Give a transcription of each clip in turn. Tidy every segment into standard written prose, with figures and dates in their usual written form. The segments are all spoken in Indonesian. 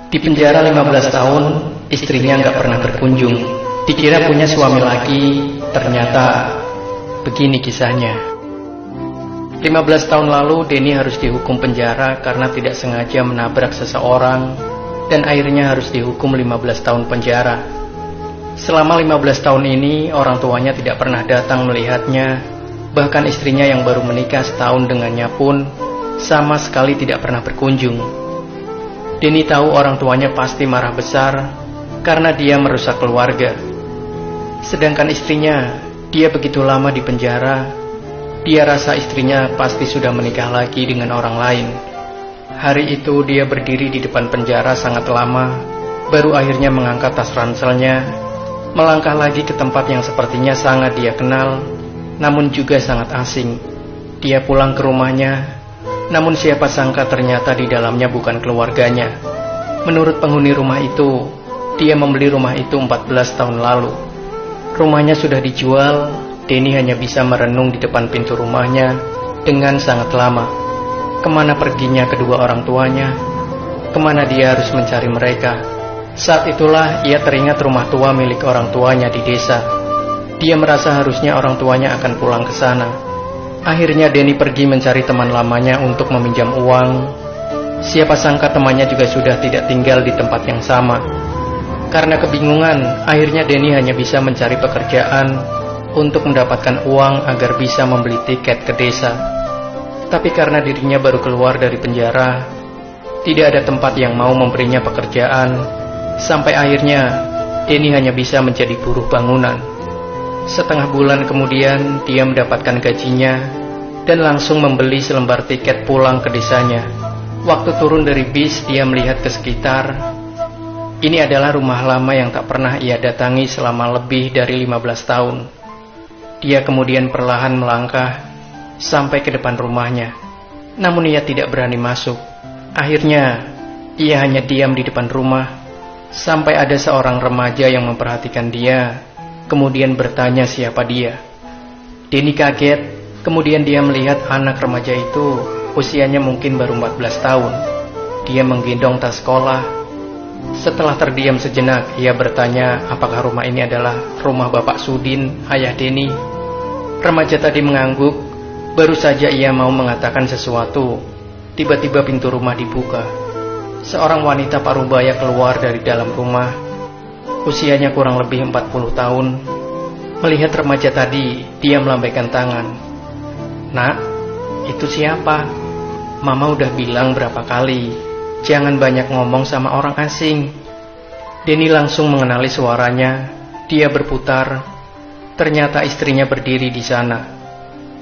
Di penjara 15 tahun, istrinya nggak pernah berkunjung. Dikira punya suami lagi, ternyata begini kisahnya. 15 tahun lalu, Denny harus dihukum penjara karena tidak sengaja menabrak seseorang, dan akhirnya harus dihukum 15 tahun penjara. Selama 15 tahun ini, orang tuanya tidak pernah datang melihatnya, bahkan istrinya yang baru menikah setahun dengannya pun sama sekali tidak pernah berkunjung. Denny tahu orang tuanya pasti marah besar karena dia merusak keluarga. Sedangkan istrinya, dia begitu lama di penjara, dia rasa istrinya pasti sudah menikah lagi dengan orang lain. Hari itu dia berdiri di depan penjara sangat lama, baru akhirnya mengangkat tas ranselnya, melangkah lagi ke tempat yang sepertinya sangat dia kenal, namun juga sangat asing. Dia pulang ke rumahnya, namun siapa sangka ternyata di dalamnya bukan keluarganya. Menurut penghuni rumah itu, dia membeli rumah itu 14 tahun lalu. Rumahnya sudah dijual, Denny hanya bisa merenung di depan pintu rumahnya dengan sangat lama. Kemana perginya kedua orang tuanya? Kemana dia harus mencari mereka? Saat itulah ia teringat rumah tua milik orang tuanya di desa. Dia merasa harusnya orang tuanya akan pulang ke sana. Akhirnya Denny pergi mencari teman lamanya untuk meminjam uang. Siapa sangka temannya juga sudah tidak tinggal di tempat yang sama. Karena kebingungan, akhirnya Denny hanya bisa mencari pekerjaan untuk mendapatkan uang agar bisa membeli tiket ke desa. Tapi karena dirinya baru keluar dari penjara, tidak ada tempat yang mau memberinya pekerjaan. Sampai akhirnya Denny hanya bisa menjadi buruh bangunan. Setengah bulan kemudian dia mendapatkan gajinya dan langsung membeli selembar tiket pulang ke desanya. Waktu turun dari bis, dia melihat ke sekitar. Ini adalah rumah lama yang tak pernah ia datangi selama lebih dari 15 tahun. Dia kemudian perlahan melangkah sampai ke depan rumahnya. Namun ia tidak berani masuk. Akhirnya ia hanya diam di depan rumah sampai ada seorang remaja yang memperhatikan dia, kemudian bertanya siapa dia. Denny kaget, kemudian dia melihat anak remaja itu usianya mungkin baru 14 tahun. Dia menggendong tas sekolah. Setelah terdiam sejenak, ia bertanya apakah rumah ini adalah rumah Bapak Sudin, ayah Denny. Remaja tadi mengangguk, baru saja ia mau mengatakan sesuatu. Tiba-tiba pintu rumah dibuka. Seorang wanita parubaya keluar dari dalam rumah. Usianya kurang lebih 40 tahun. Melihat remaja tadi, dia melambaikan tangan. Nak, itu siapa? Mama udah bilang berapa kali, jangan banyak ngomong sama orang asing. Denny langsung mengenali suaranya. Dia berputar. Ternyata istrinya berdiri di sana.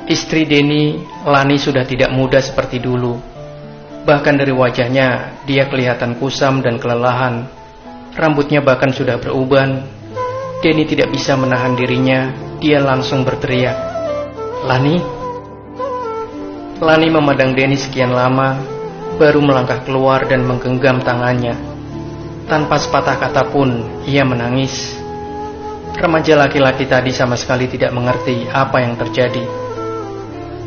Istri Denny, Lani, sudah tidak muda seperti dulu. Bahkan dari wajahnya, dia kelihatan kusam dan kelelahan. Rambutnya bahkan sudah beruban. Denny tidak bisa menahan dirinya. Dia langsung berteriak, Lani? Lani memandang Denny sekian lama, baru melangkah keluar dan menggenggam tangannya. Tanpa sepatah kata pun, ia menangis. Remaja laki-laki tadi sama sekali tidak mengerti apa yang terjadi.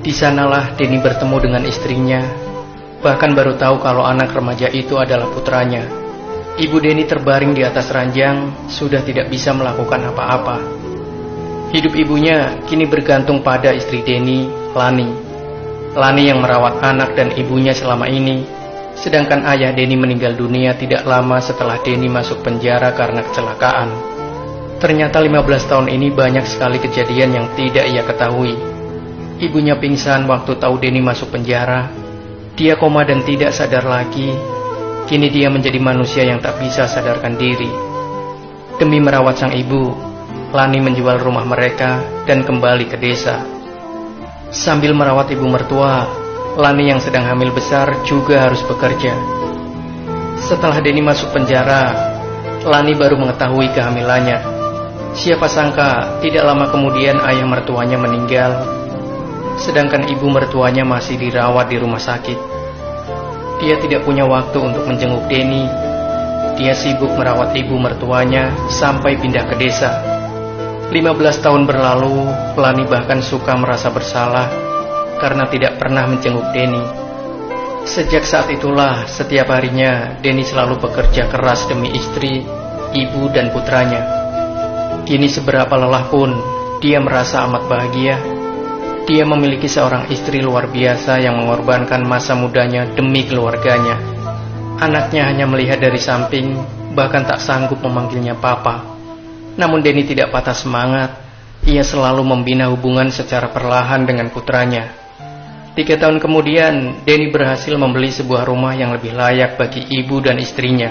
Di sanalah Denny bertemu dengan istrinya. Bahkan baru tahu kalau anak remaja itu adalah putranya. Ibu Denny terbaring di atas ranjang, sudah tidak bisa melakukan apa-apa. Hidup ibunya kini bergantung pada istri Denny, Lani. Lani yang merawat anak dan ibunya selama ini. Sedangkan ayah Denny meninggal dunia tidak lama setelah Denny masuk penjara karena kecelakaan. Ternyata 15 tahun ini banyak sekali kejadian yang tidak ia ketahui. Ibunya pingsan waktu tahu Denny masuk penjara. Dia koma dan tidak sadar lagi. Kini dia menjadi manusia yang tak bisa sadarkan diri. Demi merawat sang ibu, Lani menjual rumah mereka dan kembali ke desa. Sambil merawat ibu mertua, Lani yang sedang hamil besar juga harus bekerja. Setelah Denny masuk penjara, Lani baru mengetahui kehamilannya. Siapa sangka tidak lama kemudian ayah mertuanya meninggal, sedangkan ibu mertuanya masih dirawat di rumah sakit. Dia tidak punya waktu untuk menjenguk Denny. Dia sibuk merawat ibu mertuanya sampai pindah ke desa. 15 tahun berlalu, Lani bahkan suka merasa bersalah karena tidak pernah menjenguk Denny. Sejak saat itulah, setiap harinya Denny selalu bekerja keras demi istri, ibu, dan putranya. Kini seberapa lelah pun, dia merasa amat bahagia. Dia memiliki seorang istri luar biasa yang mengorbankan masa mudanya demi keluarganya. Anaknya hanya melihat dari samping, bahkan tak sanggup memanggilnya papa. Namun Denny tidak patah semangat. Ia selalu membina hubungan secara perlahan dengan putranya. 3 tahun kemudian, Denny berhasil membeli sebuah rumah yang lebih layak bagi ibu dan istrinya.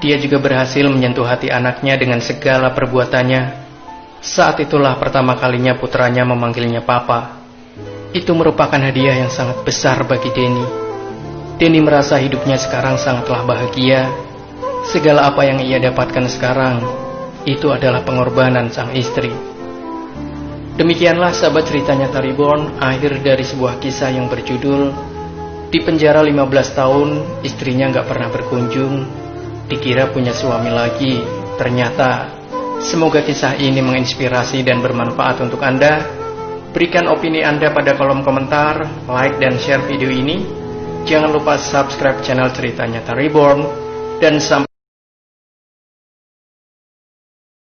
Dia juga berhasil menyentuh hati anaknya dengan segala perbuatannya. Saat itulah pertama kalinya putranya memanggilnya papa. Itu merupakan hadiah yang sangat besar bagi Denny. Denny merasa hidupnya sekarang sangatlah bahagia. Segala apa yang ia dapatkan sekarang, itu adalah pengorbanan sang istri. Demikianlah sahabat cerita nyata Reborn, akhir dari sebuah kisah yang berjudul Di penjara 15 tahun, istrinya gak pernah berkunjung, dikira punya suami lagi, ternyata. Semoga kisah ini menginspirasi dan bermanfaat untuk Anda. Berikan opini Anda pada kolom komentar, like dan share video ini. Jangan lupa subscribe channel cerita nyata Reborn, dan sampai